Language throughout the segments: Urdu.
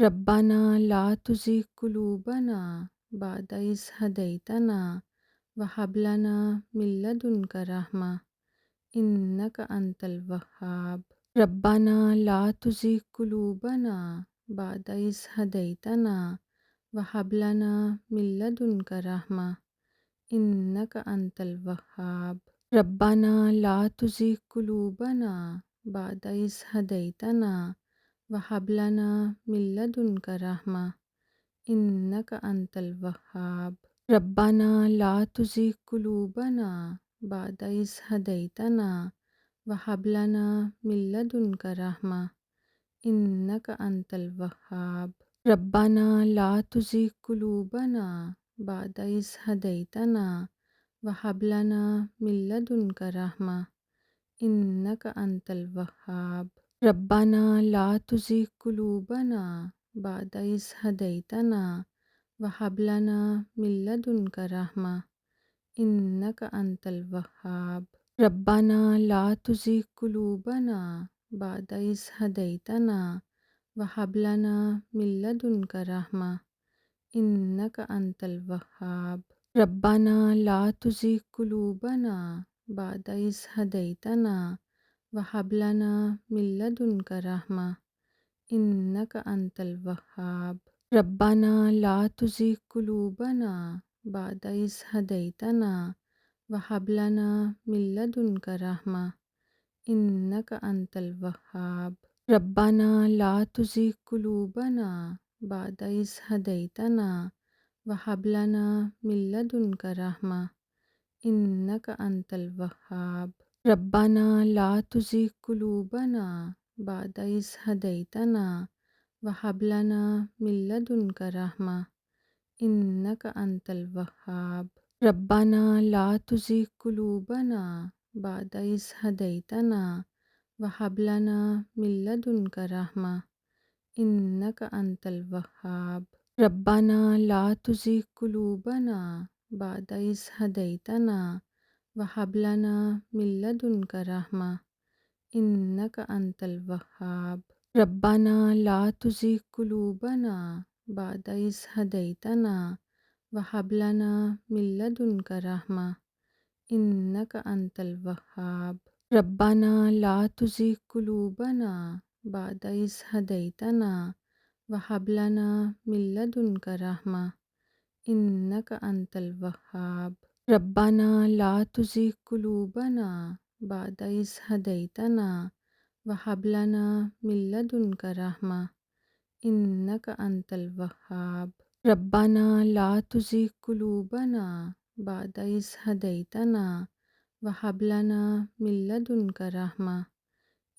ربنا لا تزغ قلوبنا بعد إذ هديتنا وهب لنا من لدنك رحمة إنك أنت الوهاب. ربنا لا تزغ قلوبنا بعد إذ هديتنا وهب لنا من لدنك رحمة إنك أنت الوهاب. ربنا لا تزغ قلوبنا بعد إذ هديتنا وهب لنا من لدنك رحمة إنك أنت الوهاب. ربنا لا تزغ قلوبنا بعد إذ هديتنا وهب لنا من لدنك رحمة إنك أنت الوهاب. ربنا لا تزغ قلوبنا بعد إذ هديتنا وهب لنا من لدنك رحمة إنك أنت الوهاب. ربنا لا تزغ قلوبنا بعد إذ هديتنا وهب لنا من لدنك رحمة إنك أنت الوهاب. ربنا لا تزغ قلوبنا بعد إذ هديتنا وهب لنا من لدنك رحمة إنك أنت الوهاب. ربنا لا تزغ قلوبنا بعد إذ هديتنا وهب لنا من لدنك رحمة إنك أنت الوهاب. ربنا لا تزغ قلوبنا بعد إذ هديتنا وهب لنا من لدنك رحمة إنك أنت الوهاب. ربنا لا تزغ قلوبنا بعد إذ هديتنا وهب لنا من لدنك رحمة إنك أنت الوهاب. ربنا لا تزغ قلوبنا بعد إذ هديتنا وهب لنا من لدنك رحمة إنك أنت الوهاب. ربنا لا تزغ قلوبنا بعد إذ هديتنا وهب لنا من لدنك رحمة إنك أنت الوهاب. ربنا لا تزغ قلوبنا بعد إذ هديتنا وهب لنا من لدنك رحمة إنك أنت الوهاب. ربنا لا تزغ قلوبنا بعد إذ هديتنا وهب لنا من لدنك رحمة إنك أنت الوهاب. ربنا لا تزغ قلوبنا بعد إذ هديتنا وهب لنا من لدنك رحمة إنك أنت الوهاب. ربنا لا تزغ قلوبنا بعد إذ هديتنا وهب لنا من لدنك رحمة إنك أنت الوهاب. ربنا لا تزغ قلوبنا بعد إذ هديتنا وهب لنا من لدنك رحمة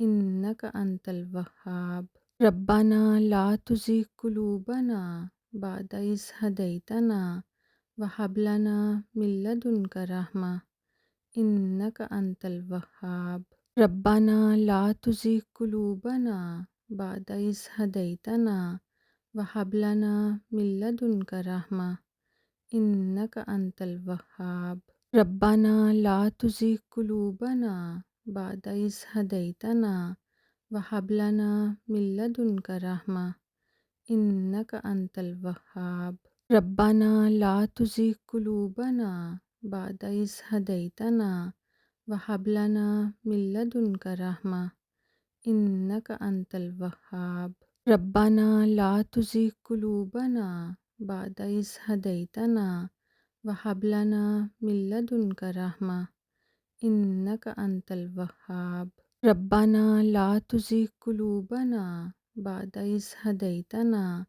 إنك أنت الوهاب. ربنا لا تزغ قلوبنا بعد إذ هديتنا وهب لنا من لدنك رحمة إنك أنت الوهاب. ربنا لا تزغ قلوبنا بعد إذ هديتنا وهب لنا من لدنك رحمة إنك أنت الوهاب. ربنا لا تزغ قلوبنا بعد إذ هديتنا وهب لنا من لدنك رحمة إنك أنت الوهاب. ربنا لا تزغ قلوبنا بعد إذ هديتنا وهب لنا من لدنك رحمة إنك أنت الوهاب. ربنا لا تزغ قلوبنا بعد إذ هديتنا وهب لنا من لدنك رحمة إنك أنت الوهاب. ربنا لا تزغ قلوبنا بعد إذ هديتنا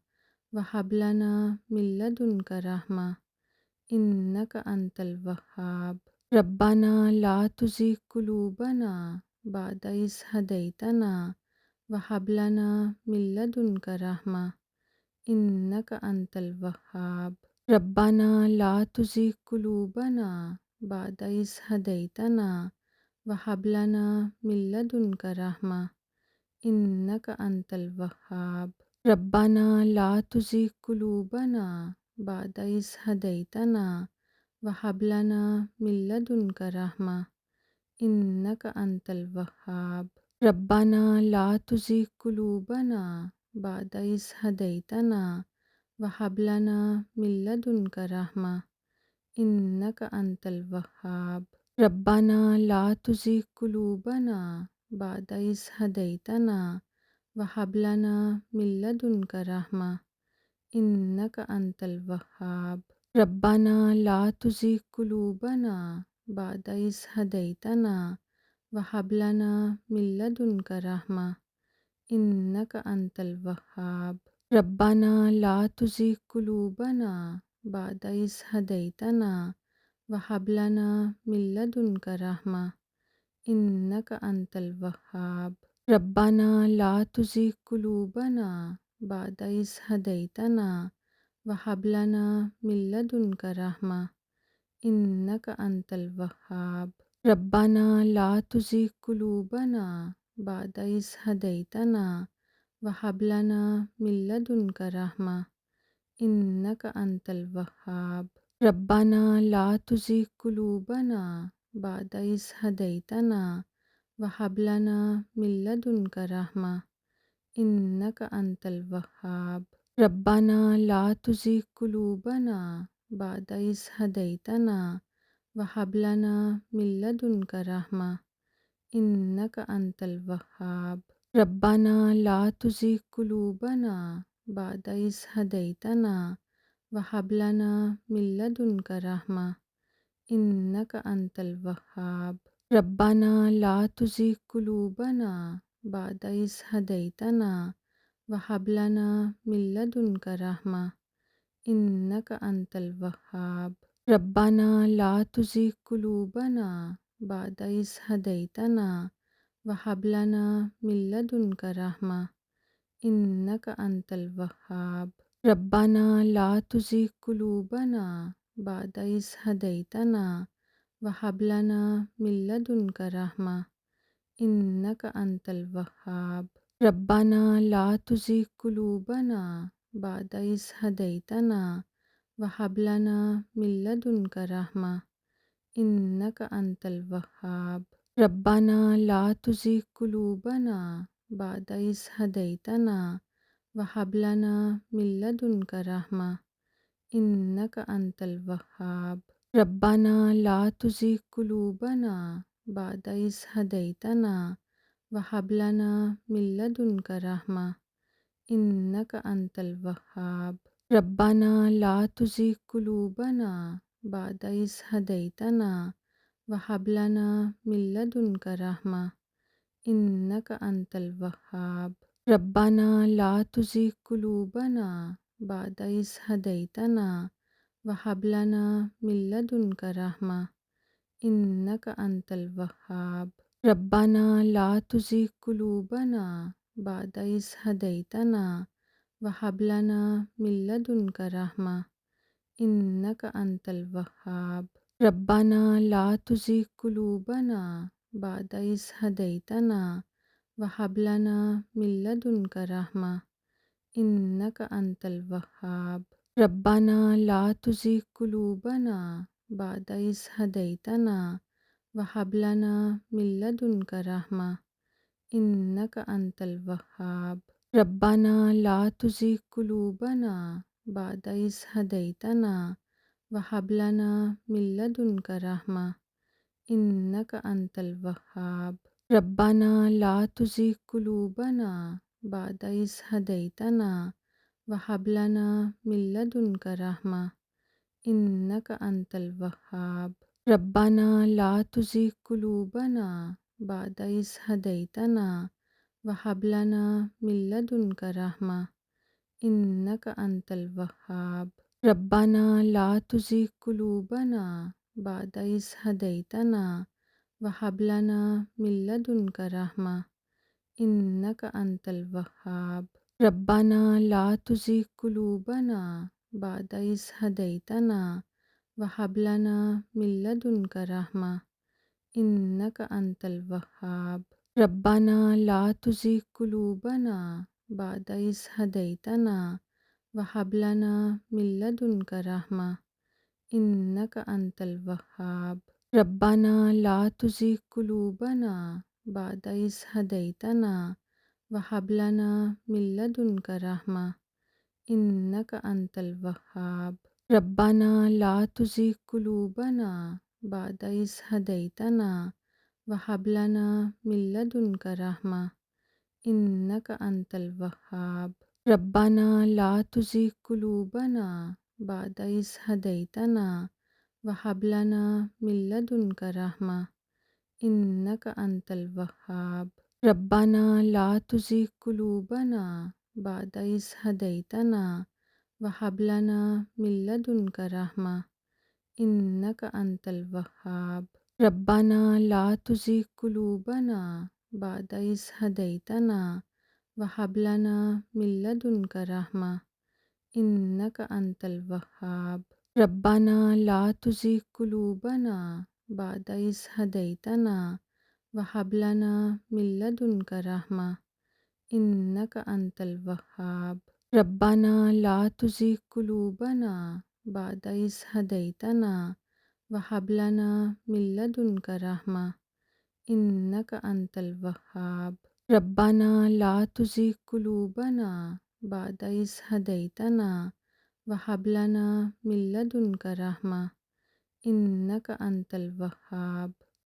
وهب لنا من لدنك رحمة إنك أنت الوهاب. ربنا لا تزغ قلوبنا بعد إذ هديتنا وهب لنا من لدنك رحمة إنك أنت الوهاب. ربنا لا تزغ قلوبنا بعد إذ هديتنا وهب لنا من لدنك رحمة إنك أنت الوهاب. ربنا لا تزغ قلوبنا بعد إذ هديتنا وهب لنا من لدنك رحمة إنك أنت الوهاب. ربنا لا تزغ قلوبنا بعد إذ هديتنا وهب لنا من لدنك رحمة إنك أنت الوهاب. ربنا لا تزغ قلوبنا بعد إذ هديتنا وهب لنا من لدنك رحمة إنك أنت الوهاب. ربنا لا تزغ قلوبنا بعد إذ هديتنا وهب لنا من لدنك رحمة إنك أنت الوهاب. ربنا لا تزغ قلوبنا بعد إذ هديتنا وهب لنا من لدنك رحمة إنك أنت الوهاب. ربنا لا تزغ قلوبنا بعد إذ هديتنا وهب لنا من لدنك رحمة إنك أنت الوهاب. ربنا لا تزغ قلوبنا بعد إذ هديتنا وهب لنا من لدنك رحمة إنك أنت الوهاب. ربنا لا تزغ قلوبنا بعد إذ هديتنا وهب لنا من لدنك رحمة إنك أنت الوهاب. ربنا لا تزغ قلوبنا بعد إذ هديتنا وهب لنا من لدنك رحمة إنك أنت الوهاب. ربنا لا تزغ قلوبنا بعد إذ هديتنا وهب لنا من لدنك رحمة إنك أنت الوهاب. ربنا لا تزغ قلوبنا بعد إذ هديتنا وهب لنا من لدنك رحمة إنك أنت الوهاب. ربنا لا تزغ قلوبنا بعد إذ هديتنا وهب لنا من لدنك رحمة إنك أنت الوهاب. ربنا لا تزغ قلوبنا بعد إذ هديتنا وهب لنا من لدنك رحمة إنك أنت الوهاب. ربنا لا تزغ قلوبنا بعد إذ هديتنا وهب لنا من لدنك رحمة إنك أنت الوهاب. ربنا لا تزغ قلوبنا بعد إذ هديتنا وهب لنا من لدنك رحمة إنك أنت الوهاب. ربنا لا تزغ قلوبنا بعد إذ هديتنا وهب لنا من لدنك رحمة إنك أنت الوهاب. ربنا لا تزغ قلوبنا بعد إذ هديتنا وهب لنا من لدنك رحمة إنك أنت الوهاب. ربنا لا تزغ قلوبنا بعد إذ هديتنا وهب لنا من لدنك رحمة إنك أنت الوهاب. ربنا لا تزغ قلوبنا بعد إذ هديتنا وهب لنا من لدنك رحمة إنك أنت الوهاب. ربنا لا تزغ قلوبنا بعد إذ هديتنا وهب لنا من لدنك رحمة إنك أنت الوهاب. ربنا لا تزغ قلوبنا بعد إذ هديتنا وهب لنا من لدنك رحمة إنك أنت الوهاب. ربنا لا تزغ قلوبنا بعد إذ هديتنا وهب لنا من لدنك رحمة إنك أنت الوهاب. ربنا لا تزغ قلوبنا بعد إذ هديتنا وهب لنا من لدنك رحمة إنك أنت الوهاب. ربنا لا تزغ قلوبنا بعد إذ هديتنا وهب لنا من لدنك رحمة إنك أنت الوهاب. ربنا لا تزغ قلوبنا بعد إذ هديتنا وهب لنا من لدنك رحمة إنك أنت الوهاب. ربنا لا تزغ قلوبنا بعد إذ هديتنا وهب لنا من لدنك رحمة إنك أنت الوهاب. ربنا لا تزغ قلوبنا بعد إذ هديتنا وهب لنا من لدنك رحمة إنك أنت الوهاب. ربنا لا تزغ قلوبنا بعد إذ هديتنا وهب لنا من لدنك رحمة إنك أنت الوهاب. ربنا لا تزغ قلوبنا بعد إذ هديتنا وهب لنا من لدنك رحمة إنك أنت الوهاب. ربنا لا تزغ قلوبنا بعد إذ هديتنا وهب لنا من لدنك رحمة إنك أنت الوهاب. ربنا لا تزغ قلوبنا بعد إذ هديتنا وهب لنا من لدنك رحمة إنك أنت الوهاب. ربنا لا تزغ قلوبنا بعد إذ هديتنا وهب لنا من لدنك رحمة إنك أنت الوهاب. ربنا لا تزغ قلوبنا بعد إذ هديتنا وهب لنا من لدنك رحمة إنك أنت الوهاب. ربنا لا تزغ قلوبنا بعد إذ هديتنا وهب لنا من لدنك رحمة إنك أنت الوهاب. ربنا لا تزغ قلوبنا بعد إذ هديتنا وهب لنا من لدنك رحمة إنك أنت الوهاب.